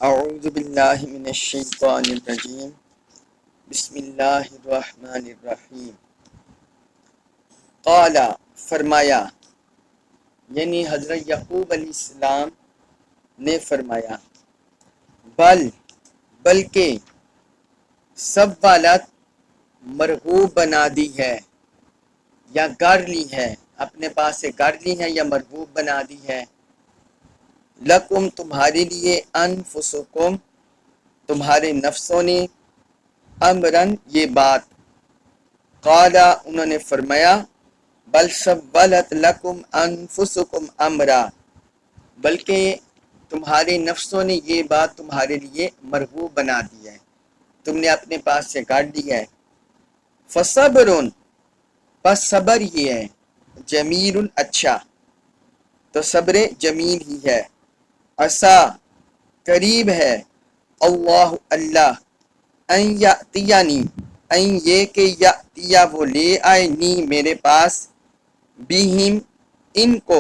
اعوذ باللہ من الشیطان الرجیم بسم اللہ الرحمن الرحیم قال فرمایا، یعنی حضرت یعقوب علیہ السلام نے فرمایا، بلکہ سب والت مرغوب بنا دی ہے یا گاڑ لی ہے، اپنے پاس سے گاڑ لی ہے یا مرغوب بنا دی ہے، لکم تمہارے لیے، انفسکم تمہارے نفسوں نے، امرن یہ بات، قالا انہوں نے فرمایا، بل سولت لکم انفسکم امرا، بلکہ تمہارے نفسوں نے یہ بات تمہارے لیے مرغوب بنا دی ہے، تم نے اپنے پاس سے کاٹ دیا ہے۔ فصبرن پس صبر ہی ہے، جمیل اچھا، تو صبر جمیل ہی ہے، عسا قریب ہے، اللہ ان یاتینی ان یہ کہ یاتیا وہ لے آئے نی میرے پاس، بہم ان کو،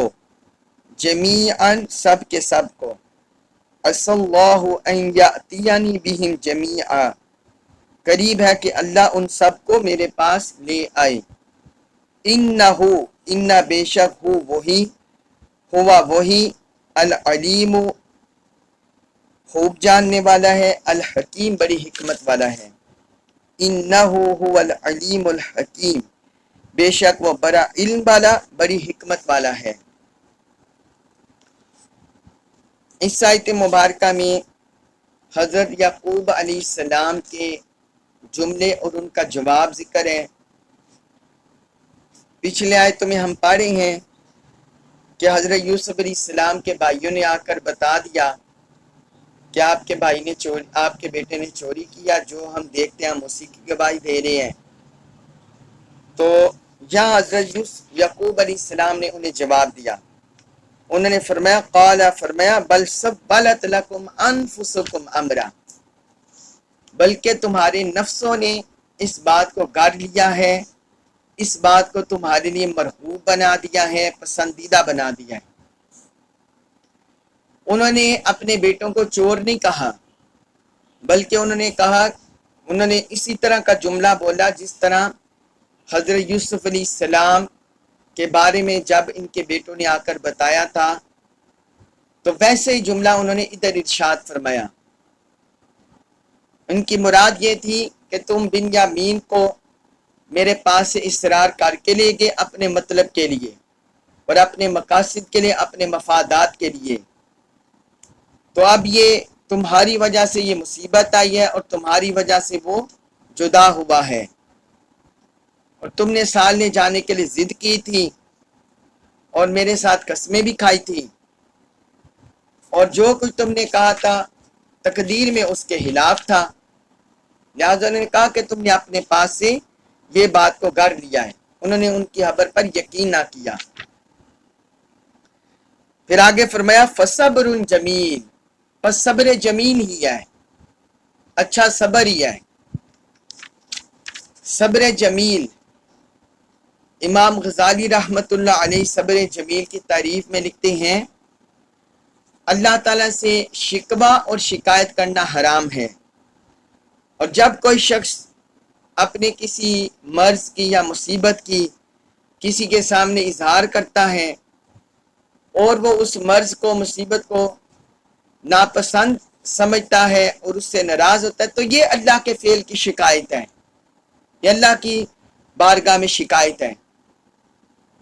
جمیعاً سب کے سب کو، عسى اللہ ان یاتینی بہم جمیعا، قریب ہے کہ اللہ ان سب کو میرے پاس لے آئے، انہو ان بے شک ہو وہی، ہوا وہی، العلیم خوب جاننے والا ہے، الحکیم بڑی حکمت والا ہے، انہو هو العلیم الحکیم بے شک وہ بڑا علم والا بڑی حکمت والا ہے۔ اس آیت مبارکہ میں حضرت یعقوب علیہ السلام کے جملے اور ان کا جواب ذکر ہے۔ پچھلے آیتوں میں ہم پڑھے ہیں کہ حضرت یوسف علیہ السلام کے بھائیوں نے آ کر بتا دیا کہ آپ کے بھائی نے آپ کے بیٹے نے چوری کیا، جو ہم دیکھتے ہیں ہم اسی کی گواہی دے رہے ہیں۔ تو یہاں حضرت یعقوب علیہ السلام نے انہیں جواب دیا، انہوں نے فرمایا، قال فرمایا، بل سولت لکم انفسکم امرا، بلکہ تمہارے نفسوں نے اس بات کو گاڑ لیا ہے، اس بات کو تمہارے لیے مرغوب بنا دیا ہے، پسندیدہ بنا دیا ہے۔ انہوں نے اپنے بیٹوں کو چور نہیں کہا، بلکہ انہوں نے اسی طرح کا جملہ بولا جس طرح حضرت یوسف علیہ السلام کے بارے میں جب ان کے بیٹوں نے آ کر بتایا تھا، تو ویسے ہی جملہ انہوں نے ادھر ارشاد فرمایا۔ ان کی مراد یہ تھی کہ تم بنیامین کو میرے پاس سے اسرار کر کے لے گئے اپنے مطلب کے لیے اور اپنے مقاصد کے لیے، اپنے مفادات کے لیے، تو اب یہ تمہاری وجہ سے یہ مصیبت آئی ہے اور تمہاری وجہ سے وہ جدا ہوا ہے، اور تم نے سال نے جانے کے لیے ضد کی تھی اور میرے ساتھ قسمیں بھی کھائی تھی، اور جو کچھ تم نے کہا تھا تقدیر میں اس کے خلاف تھا، لہٰذا انہوں نے کہا کہ تم نے اپنے پاس سے یہ بات کو گڑھ لیا ہے۔ انہوں نے ان کی خبر پر یقین نہ کیا۔ پھر آگے فرمایا، فصبر جمیل، پس صبر جمیل ہی ہے، اچھا صبر ہی ہے، صبر جمیل۔ امام غزالی رحمۃ اللہ علیہ صبر جمیل کی تعریف میں لکھتے ہیں، اللہ تعالیٰ سے شکوہ اور شکایت کرنا حرام ہے، اور جب کوئی شخص اپنے کسی مرض کی یا مصیبت کی کسی کے سامنے اظہار کرتا ہے اور وہ اس مرض کو مصیبت کو ناپسند سمجھتا ہے اور اس سے ناراض ہوتا ہے، تو یہ اللہ کے فعل کی شکایت ہے، یہ اللہ کی بارگاہ میں شکایت ہے۔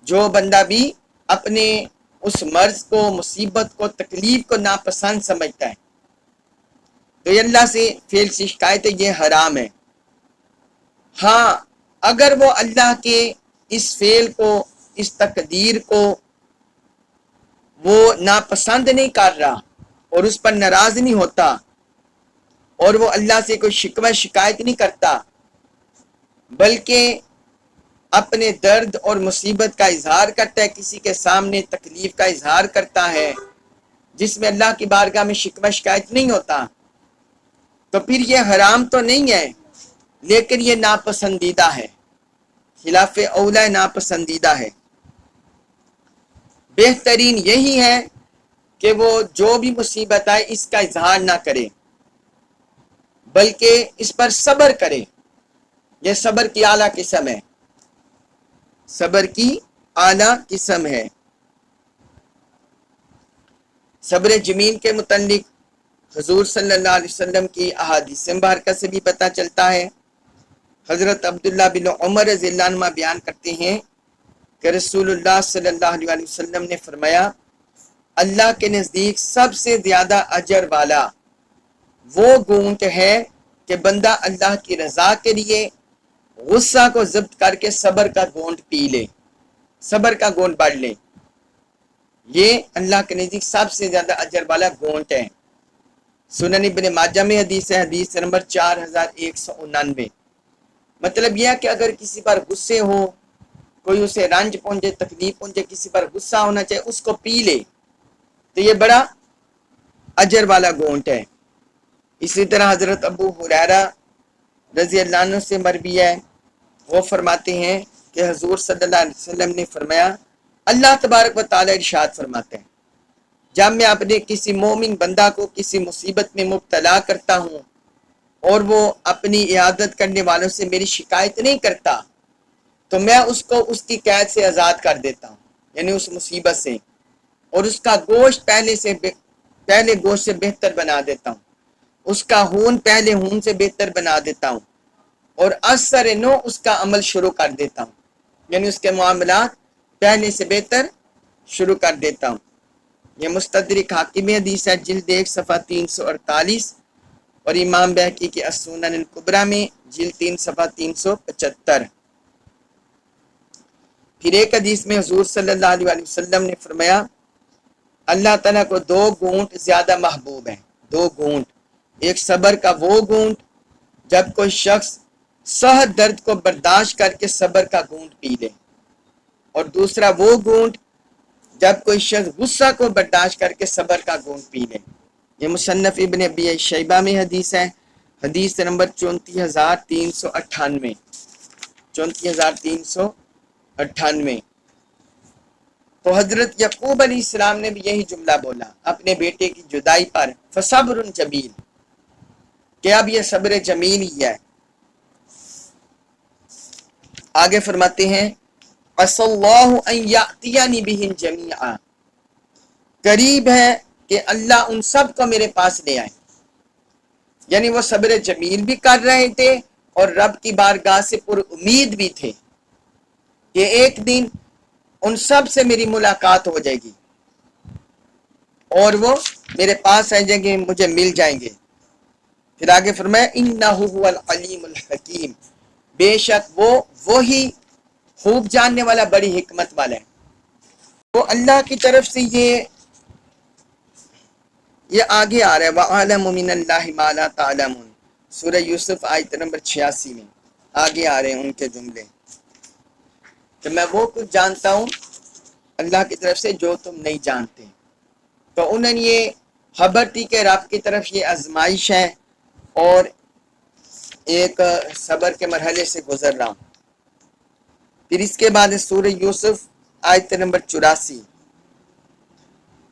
جو بندہ بھی اپنے اس مرض کو، مصیبت کو، تکلیف کو ناپسند سمجھتا ہے تو یہ اللہ سے فعل سے شکایت ہے، یہ حرام ہے۔ ہاں اگر وہ اللہ کے اس فعل کو، اس تقدیر کو وہ ناپسند نہیں کر رہا اور اس پر ناراض نہیں ہوتا اور وہ اللہ سے کوئی شکوہ شکایت نہیں کرتا، بلکہ اپنے درد اور مصیبت کا اظہار کرتا ہے، کسی کے سامنے تکلیف کا اظہار کرتا ہے جس میں اللہ کی بارگاہ میں شکوہ شکایت نہیں ہوتا، تو پھر یہ حرام تو نہیں ہے لیکن یہ ناپسندیدہ ہے، خلاف اولا ناپسندیدہ ہے۔ بہترین یہی ہے کہ وہ جو بھی مصیبت آئے اس کا اظہار نہ کرے بلکہ اس پر صبر کرے. یہ صبر کی اعلیٰ قسم ہے، صبر کی اعلیٰ قسم ہے. صبر جمیل کے متعلق حضور صلی اللہ علیہ وسلم کی احادیث مبارکہ سے بھی پتہ چلتا ہے. حضرت عبداللہ بن عمر رضی اللہ عنہ بیان کرتے ہیں کہ رسول اللہ صلی اللہ علیہ وسلم نے فرمایا، اللہ کے نزدیک سب سے زیادہ اجر والا وہ گھونٹ ہے کہ بندہ اللہ کی رضا کے لیے غصہ کو ضبط کر کے صبر کا گھونٹ پی لے، صبر کا گھونٹ بڑھ لے. یہ اللہ کے نزدیک سب سے زیادہ اجر والا گھونٹ ہے. سنن ابن ماجہ میں حدیث ہے، حدیث نمبر 4199. مطلب یہ ہے کہ اگر کسی پر غصے ہو، کوئی اسے رنج پہنچے، تکلیف پہنچے، کسی پر غصہ ہونا چاہے، اس کو پی لے تو یہ بڑا اجر والا گھونٹ ہے. اسی طرح حضرت ابو ہریرہ رضی اللہ عنہ سے مروی ہے، وہ فرماتے ہیں کہ حضور صلی اللہ علیہ وسلم نے فرمایا، اللہ تبارک و تعالی ارشاد فرماتے ہیں، جب میں اپنے کسی مومن بندہ کو کسی مصیبت میں مبتلا کرتا ہوں اور وہ اپنی عیادت کرنے والوں سے میری شکایت نہیں کرتا تو میں اس کو اس کی قید سے آزاد کر دیتا ہوں، یعنی اس مصیبت سے، اور اس کا گوشت پہلے گوشت سے بہتر بنا دیتا ہوں، اس کا خون پہلے خون سے بہتر بنا دیتا ہوں، اور اثر نو اس کا عمل شروع کر دیتا ہوں، یعنی اس کے معاملات پہلے سے بہتر شروع کر دیتا ہوں. یہ مستدرک حاکم حدیث ہے، جلد 1 صفحہ 348، اور امام بہقی کی السنن الکبریٰ میں جلد 3 صفحہ 375. پھر ایک حدیث میں حضور صلی اللہ علیہ وسلم نے فرمایا، اللہ تعالیٰ کو 2 گھونٹ زیادہ محبوب ہیں، 2 گھونٹ. ایک صبر کا وہ گھونٹ جب کوئی شخص سخت درد کو برداشت کر کے صبر کا گھونٹ پی لے، اور دوسرا وہ گھونٹ جب کوئی شخص غصہ کو برداشت کر کے صبر کا گھونٹ پی لے. یہ مصنف ابن ابی شیبہ میں حدیث ہے، حدیث نمبر 34398، 34398. تو حضرت یعقوب علیہ السلام نے بھی یہی جملہ بولا اپنے بیٹے کی جدائی پر، فصبر جمیل، کہ اب یہ صبر جمیل ہی ہے. آگے فرماتے ہیں، عسى الله ان يأتيني بهم جميعا، قریب ہے کہ اللہ ان سب کو میرے پاس لے آئے. یعنی وہ صبر جمیل بھی کر رہے تھے اور رب کی بارگاہ سے پر امید بھی تھے کہ ایک دن ان سب سے میری ملاقات ہو جائے گی اور وہ میرے پاس آ جائیں گے، مجھے مل جائیں گے. پھر آگے فرمایا، انہ هو العلیم الحکیم، بے شک وہی خوب جاننے والا، بڑی حکمت والا ہے. تو اللہ کی طرف سے یہ آگے آ رہا ہے، وَأَعْلَمُ مِنَ اللَّهِ مَا لَا تَعْلَمُونَ، سورہ یوسف آیت نمبر 86 میں آگے آ رہے ہیں ان کے جملے، کہ میں وہ کچھ جانتا ہوں اللہ کی طرف سے جو تم نہیں جانتے. تو انہوں نے یہ خبر تھی کہ رب کی طرف یہ آزمائش ہے اور ایک صبر کے مرحلے سے گزر رہا ہوں. پھر اس کے بعد سورہ یوسف آیت نمبر 84،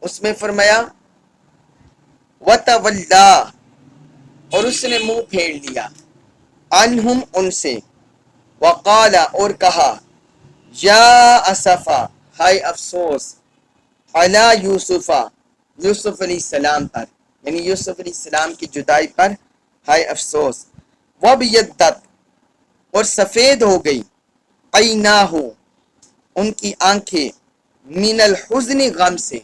اس میں فرمایا، وَتَوَلَّا، اور اس نے منہ پھیر لیا، عنہم، ان سے، وقال، اور کہا، یا اسفا، ہائے افسوس، علی یوسفہ، یوسف علیہ السلام پر، یعنی یوسف علیہ السلام کی جدائی پر ہائے افسوس. وَبِيَدَّتْ، اور سفید ہو گئی، عیناہ، ان کی آنکھیں، من الحزن، غم سے.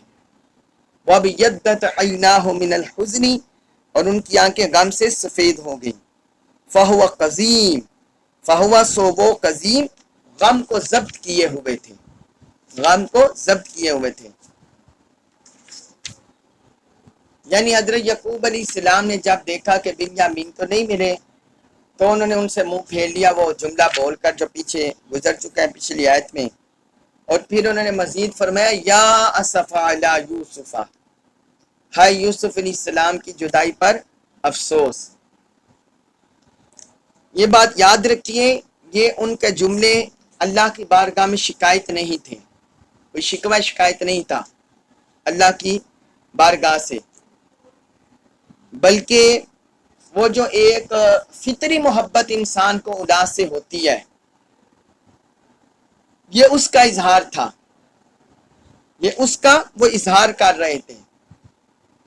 وَبِيَدَّتْ عیناہ من الحزن، اور ان کی آنکھیں غم سے سفید ہو گئی. فَهُوَ قَزِيمٌ، فَهُوَ، سو وہ، قزیم، غم کو ضبط کیے ہوئے تھے، غم کو ضبط کیے ہوئے تھے. یعنی حضرت یعقوب علیہ السلام نے جب دیکھا کہ بنیامین تو نہیں ملے تو انہوں نے ان سے منہ پھیر لیا، وہ جملہ بول کر جو پیچھے گزر چکا ہے پچھلی آیت میں. اور پھر انہوں نے مزید فرمایا، یا اسفا علی یوسف، ہائے یوسف علیہ السلام کی جدائی پر افسوس. یہ بات یاد رکھیے، یہ ان کے جملے اللہ کی بارگاہ میں شکایت نہیں تھے، کوئی شکوہ شکایت نہیں تھا، اللہ کی بارگاہ سے، بلکہ وہ جو ایک فطری محبت انسان کو اللہ سے ہوتی ہے، یہ اس کا اظہار تھا، یہ اس کا وہ اظہار کر رہے تھے۔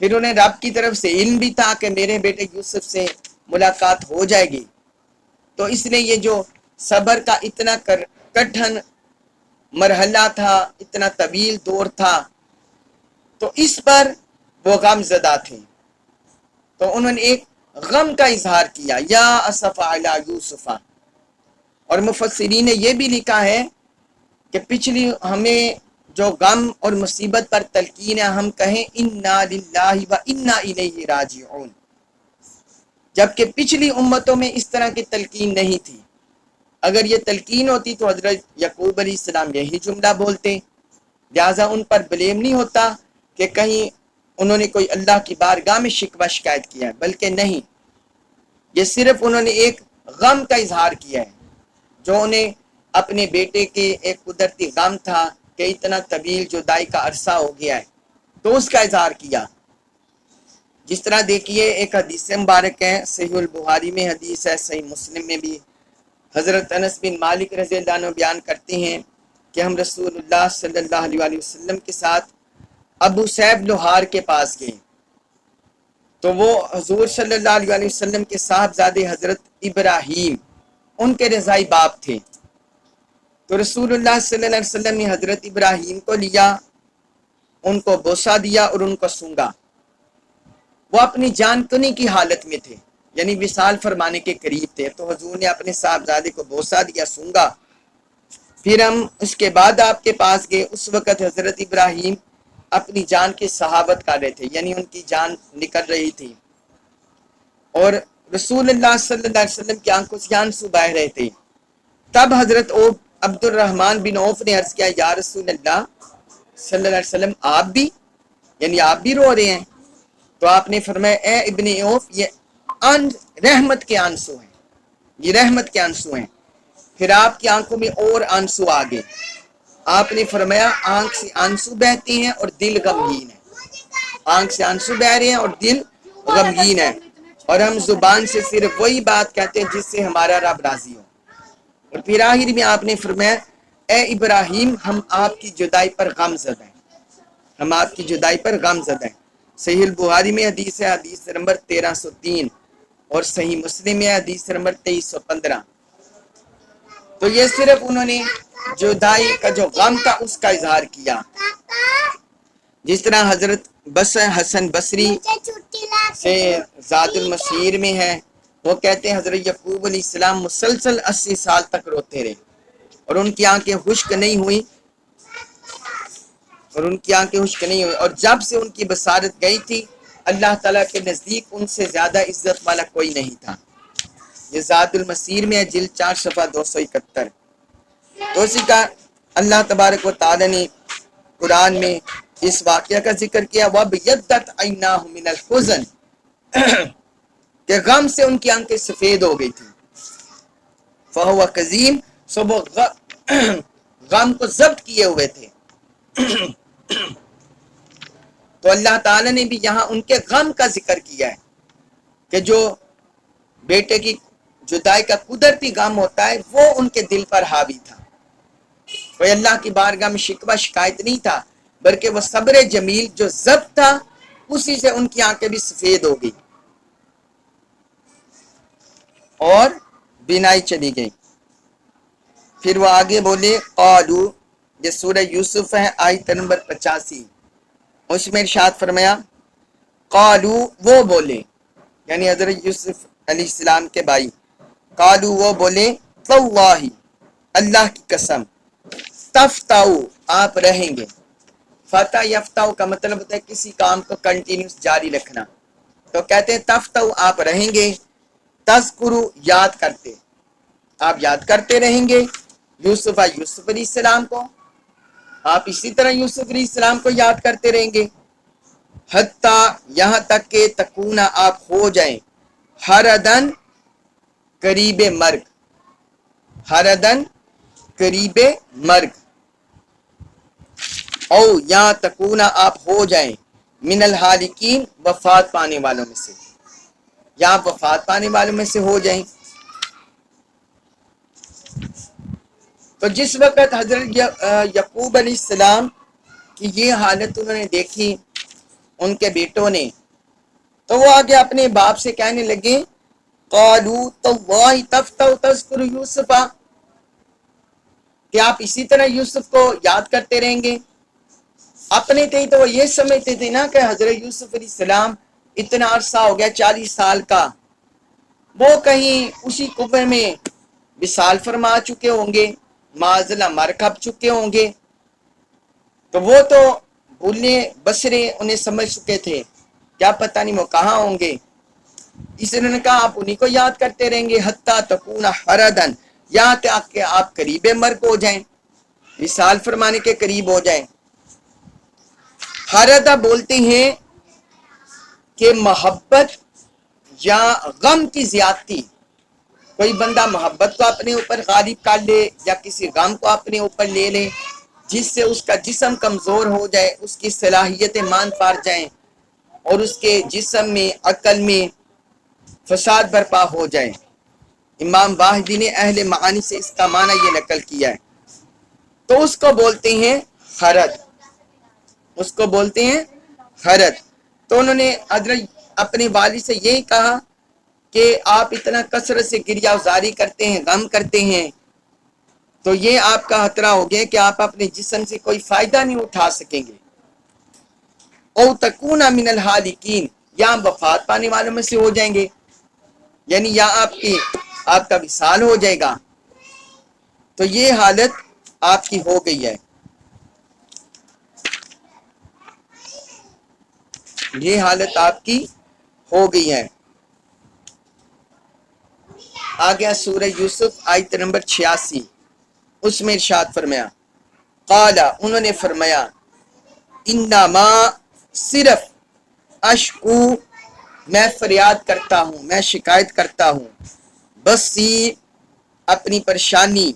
پھر انہیں رب کی طرف سے علم بھی تھا کہ میرے بیٹے یوسف سے ملاقات ہو جائے گی، تو اس لیے یہ جو صبر کا اتنا کٹھن مرحلہ تھا، اتنا طویل دور تھا، تو اس پر وہ غم زدہ تھے، تو انہوں نے ایک غم کا اظہار کیا، یا اسف علی یوسف۔ اور مفسرین نے یہ بھی لکھا ہے کہ پچھلی ہمیں جو غم اور مصیبت پر تلقین ہے، ہم کہیں انا للہ و انا الیہ راجعون، جبکہ پچھلی امتوں میں اس طرح کی تلقین نہیں تھی۔ اگر یہ تلقین ہوتی تو حضرت یعقوب علیہ السلام یہی جملہ بولتے، لہٰذا ان پر بلیم نہیں ہوتا کہ کہیں انہوں نے کوئی اللہ کی بارگاہ میں شکوہ شکایت کیا ہے، بلکہ نہیں، یہ صرف انہوں نے ایک غم کا اظہار کیا ہے، جو انہیں اپنے بیٹے کے ایک قدرتی غم تھا کہ اتنا طویل جدائی کا عرصہ ہو گیا ہے، تو اس کا اظہار کیا۔ جس طرح دیکھیے ایک حدیث مبارک ہے، صحیح البخاری میں حدیث ہے، صحیح مسلم میں بھی، حضرت انس بن مالک رضی اللہ عنہ بیان کرتے ہیں کہ ہم رسول اللہ صلی اللہ علیہ وسلم کے ساتھ ابو سیب لوہار کے پاس گئے، تو وہ حضور صلی اللہ علیہ وسلم کے صاحبزادے حضرت ابراہیم ان کے رضائی باپ تھے، تو رسول اللہ صلی اللہ علیہ وسلم نے حضرت ابراہیم کو لیا، ان کو بوسہ دیا اور ان کو سونگا۔ وہ اپنی جان کنی کی حالت میں تھے، یعنی وصال فرمانے کے قریب تھے، تو حضور نے اپنے صاحبزادے کو بوسہ دیا، سونگا۔ پھر ہم اس کے بعد آپ کے پاس گئے، اس وقت حضرت ابراہیم اپنی جان کی صحابت کر رہے تھے، یعنی ان کی جان نکل رہی تھی، اور رسول اللہ صلی اللہ علیہ وسلم کی آنکھوں سے آنسو بہہ رہے تھے۔ تب حضرت عبد الرحمن بن عوف نے عرض کیا، یا رسول اللہ صلی اللہ علیہ وسلم آپ بھی، یعنی آپ بھی رو رہے ہیں؟ تو آپ نے فرمایا، اے ابن عوف، یہ رحمت کے آنسو ہیں، یہ رحمت کے آنسو ہیں۔ پھر آپ کی آنکھوں میں اور آنسو آ گئے، آپ نے فرمایا آنکھ سے آنسو بہتے ہیں اور دل غمگین ہے، آنکھ سے آنسو بہ رہے ہیں اور دل غمگین ہے، اور ہم زبان سے صرف وہی بات کہتے ہیں جس سے ہمارا رب راضی ہو۔ اور پھر آخر میں آپ نے فرمایا، اے ابراہیم، ہم آپ کی جدائی پر غم زدہ ہیں، ہم آپ کی جدائی پر غم زدہ ہیں۔ صحیح البخاری میں حدیث ہے، حدیث نمبر 1303، اور صحیح مسلم میں حدیث نمبر 2315۔ تو یہ صرف انہوں نے جدائی کا جو غم تھا اس کا اظہار کیا۔ جس طرح حضرت حسن بصری سے زاد المسیر میں ہے، وہ کہتے ہیں حضرت یعقوب علیہ السلام مسلسل 80 سال تک روتے رہے، اور ان کی آنکھیں خشک نہیں ہوئی، اور جب سے ان کی بصارت گئی تھی، اللہ تعالیٰ کے نزدیک ان سے زیادہ عزت والا کوئی نہیں تھا۔ یہ زاد المسیر میں ہے، جلد 4 صفحہ 271۔ تو اسی کا اللہ تبارک و تعالیٰ نے قرآن میں اس واقعہ کا ذکر کیا، وَابْيَضَّتْ عَيْنَاهُ مِنَ الْحُزْنِ، کہ غم سے ان کی آنکھیں سفید ہو گئی تھی، فَهُوَ كَظِيمٌ، سو وہ غم کو ضبط کیے ہوئے تھے۔ تو اللہ تعالیٰ نے بھی یہاں ان کے غم کا ذکر کیا ہے کہ جو بیٹے کی جدائی کا قدرتی غم ہوتا ہے وہ ان کے دل پر حاوی تھا، کوئی اللہ کی بارگاہ میں شکوہ شکایت نہیں تھا، بلکہ وہ صبر جمیل جو ضبط تھا اسی سے ان کی آنکھیں بھی سفید ہو گئی اور بینائی چلی گئی۔ پھر وہ آگے بولے، قالو، یہ سورہ یوسف ہے، آیت نمبر 85، اس میں ارشاد فرمایا، قالو، وہ بولے، یعنی حضرت یوسف علیہ السلام کے بھائی، قالو، وہ بولے، تاللہ، اللہ کی قسم، تفتاؤ، آپ رہیں گے۔ فتح یفتاؤ کا مطلب ہوتا ہے کسی کام کو کنٹینیوس جاری رکھنا، تو کہتے ہیں تفتاؤ، آپ رہیں گے، تذکرو، یاد کرتے، آپ یاد کرتے رہیں گے، یوسف علیہ السلام کو، آپ اسی طرح یوسف علیہ السلام کو یاد کرتے رہیں گے، حتیٰ، یہاں تک کہ تکونا، آپ ہو جائیں، حردن، قریب مرگ، حردن، قریب مرگ، او، یہاں تکونا، آپ ہو جائیں، من الحالکین وفات پانے والوں میں سے، یا آپ وفات پانے والوں میں سے ہو جائیں۔ تو جس وقت حضرت یعقوب علیہ السلام کی یہ حالت انہوں نے دیکھی ان کے بیٹوں نے، تو وہ آگے اپنے باپ سے کہنے لگے قالوا تاللہ تفتأ تذکر یوسف، کہ آپ اسی طرح یوسف کو یاد کرتے رہیں گے۔ اپنے تھے تو وہ یہ سمجھتے تھے نا کہ حضرت یوسف علیہ السلام اتنا عرصہ ہو گیا 40 سال کا، وہ کہیں اسی قبر میں وصال فرما چکے ہوں گے، معاذاللہ مر کھپ چکے ہوں گے، تو وہ تو بھولے بسرے انہیں سمجھ چکے تھے، کیا پتہ نہیں وہ کہاں ہوں گے۔ اس لیے انہوں نے کہا آپ انہیں کو یاد کرتے رہیں گے حتیٰ تکون حردن، یہاں تک کہ آپ قریب مرگ ہو جائیں، وصال فرمانے کے قریب ہو جائیں۔ حردہ بولتے ہیں کہ محبت یا غم کی زیادتی، کوئی بندہ محبت کو اپنے اوپر غالب کر لے یا کسی غم کو اپنے اوپر لے لے، جس سے اس کا جسم کمزور ہو جائے، اس کی صلاحیتیں مان پار جائیں اور اس کے جسم میں عقل میں فساد برپا ہو جائے۔ امام واحدی نے اہل معانی سے اس کا معنی یہ نقل کیا ہے، تو اس کو بولتے ہیں حرد، اس کو بولتے ہیں حرد۔ تو انہوں نے حضرت اپنے والد سے یہی کہا کہ آپ اتنا کثرت سے گریہ زاری کرتے ہیں، غم کرتے ہیں، تو یہ آپ کا خطرہ ہو گیا کہ آپ اپنے جسم سے کوئی فائدہ نہیں اٹھا سکیں گے۔ او تکون من الحالکین، یا وفات پانے والوں میں سے ہو جائیں گے، یعنی یا آپ کا وصال ہو جائے گا۔ تو یہ حالت آپ کی ہو گئی ہے، یہ حالت آپ کی ہو گئی ہے۔ آگیا سورہ یوسف آیت نمبر 86، اس میں ارشاد فرمایا قال، انہوں نے فرمایا انما، صرف، اشکو، میں فریاد کرتا ہوں، میں شکایت کرتا ہوں، بسی، اپنی پریشانی،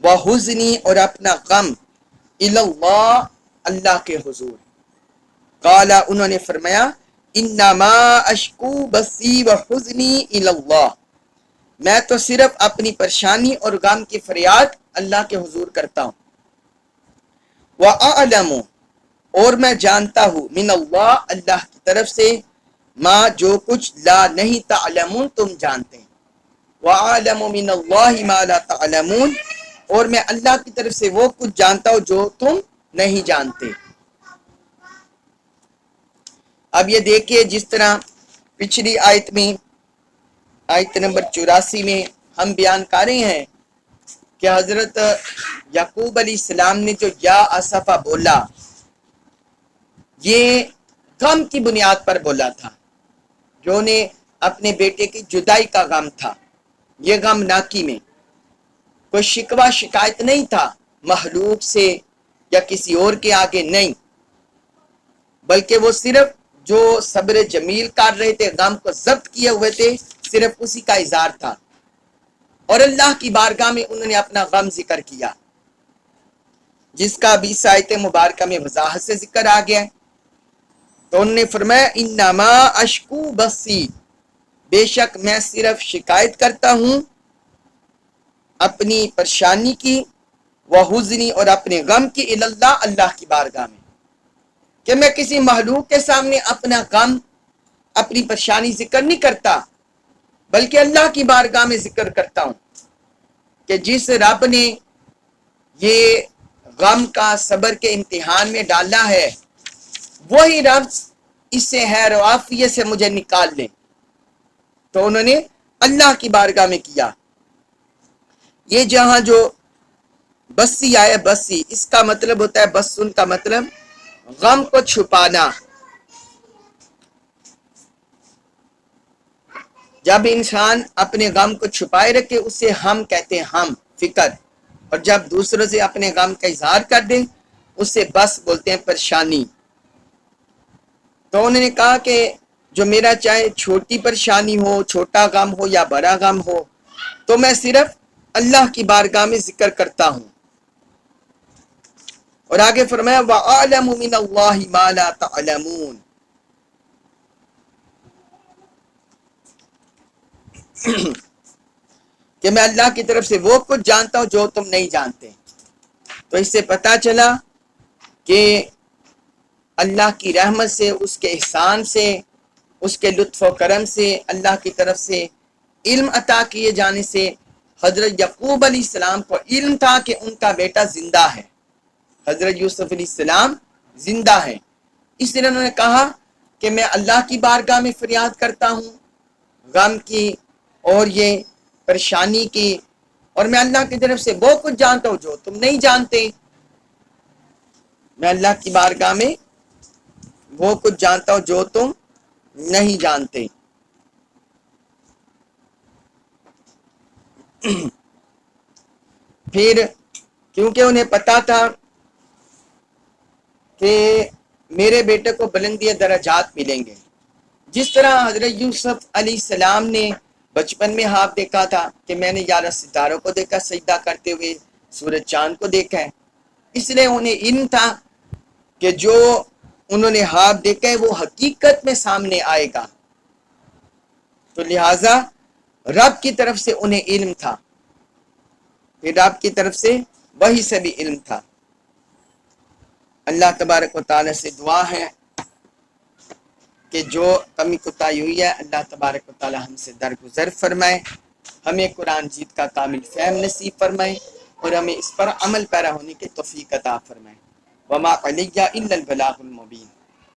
وحزنی، اور اپنا غم، اللہ، اللہ کے حضور۔ قال، انہوں نے فرمایا انما اشکو بسی وحزنی اللہ، میں تو صرف اپنی پریشانی اور غم کی فریاد اللہ کے حضور کرتا ہوں۔ وَأَعْلَمُ، اور میں جانتا ہوں، من اللہ، اللہ کی طرف سے، ما، جو کچھ، لا، نہیں، تعلمون، تم جانتے ہیں۔ وَأَعْلَمُ مِنَ اللَّهِ مَا لَا تَعْلَمُونَ، اور میں اللہ کی طرف سے وہ کچھ جانتا ہوں جو تم نہیں جانتے۔ اب یہ دیکھیے جس طرح پچھلی آیت میں، آیت نمبر 84 میں ہم بیان کر رہے ہیں کہ حضرت یعقوب علیہ السلام نے جو یا اسفا بولا، یہ غم کی بنیاد پر بولا تھا، جو نے اپنے بیٹے کی جدائی کا غم تھا۔ یہ غم ناکی میں کوئی شکوہ شکایت نہیں تھا مخلوق سے یا کسی اور کے آگے، نہیں، بلکہ وہ صرف جو صبر جمیل کر رہے تھے، غم کو ضبط کیے ہوئے تھے، صرف اسی کا اظہار تھا، اور اللہ کی بارگاہ میں انہوں نے اپنا غم ذکر کیا، جس کا بھی اس آیت مبارکہ میں وضاحت سے ذکر آ گیا ہے۔ تو انہوں نے فرمایا انما اشکو بسی، بے شک میں صرف شکایت کرتا ہوں اپنی پریشانی کی، وحزنی، اور اپنے غم کی، اللہ، اللہ کی بارگاہ میں، کہ میں کسی مخلوق کے سامنے اپنا غم، اپنی پریشانی ذکر نہیں کرتا، بلکہ اللہ کی بارگاہ میں ذکر کرتا ہوں کہ جس رب نے یہ غم کا صبر کے امتحان میں ڈالا ہے، وہی رب اس سے خیر و عافیت سے مجھے نکال لے۔ تو انہوں نے اللہ کی بارگاہ میں کیا۔ یہ جہاں جو بسی آیا، بسی، اس کا مطلب ہوتا ہے، بسن کا مطلب غم کو چھپانا۔ جب انسان اپنے غم کو چھپائے رکھے اسے ہم کہتے ہیں، ہم، فکر، اور جب دوسروں سے اپنے غم کا اظہار کر دیں اسے بس بولتے ہیں، پریشانی۔ تو انہوں نے کہا کہ جو میرا چاہے چھوٹی پریشانی ہو، چھوٹا غم ہو یا بڑا غم ہو، تو میں صرف اللہ کی بارگاہ میں ذکر کرتا ہوں۔ اور آگے فرمایا وَأَعْلَمُ مِنَ اللَّهِ مَا لَا تَعْلَمُونَ، کہ میں اللہ کی طرف سے وہ کچھ جانتا ہوں جو تم نہیں جانتے۔ تو اس سے پتہ چلا کہ اللہ کی رحمت سے، اس کے احسان سے، اس کے لطف و کرم سے، اللہ کی طرف سے علم عطا کیے جانے سے حضرت یعقوب علیہ السلام کو علم تھا کہ ان کا بیٹا زندہ ہے، حضرت یوسف علیہ السلام زندہ ہے۔ اس لیے انہوں نے کہا کہ میں اللہ کی بارگاہ میں فریاد کرتا ہوں غم کی اور یہ پریشانی کی، اور میں اللہ کی طرف سے وہ کچھ جانتا ہوں جو تم نہیں جانتے۔ میں اللہ کی بارگاہ میں وہ کچھ جانتا ہوں جو تم نہیں جانتے۔ پھر کیونکہ انہیں پتا تھا کہ میرے بیٹے کو بلندی درجات ملیں گے، جس طرح حضرت یوسف علیہ السلام نے بچپن میں خواب دیکھا تھا کہ میں نے 11 ستاروں کو دیکھا سجدہ کرتے ہوئے، سورج چاند کو دیکھا ہے، اس لیے انہیں علم تھا کہ جو انہوں نے خواب دیکھا ہے وہ حقیقت میں سامنے آئے گا، تو لہٰذا رب کی طرف سے انہیں علم تھا، پھر رب کی طرف سے وہی سے بھی علم تھا۔ اللہ تبارک و تعالی سے دعا ہے کہ جو کمی کوتاہی ہوئی ہے اللہ تبارک و تعالی ہم سے درگزر فرمائے، ہمیں قرآن جیت کا کامل فہم نصیب فرمائے اور ہمیں اس پر عمل پیرا ہونے کی توفیق عطا فرمائے۔ وما علیہ الا البلاغ المبین۔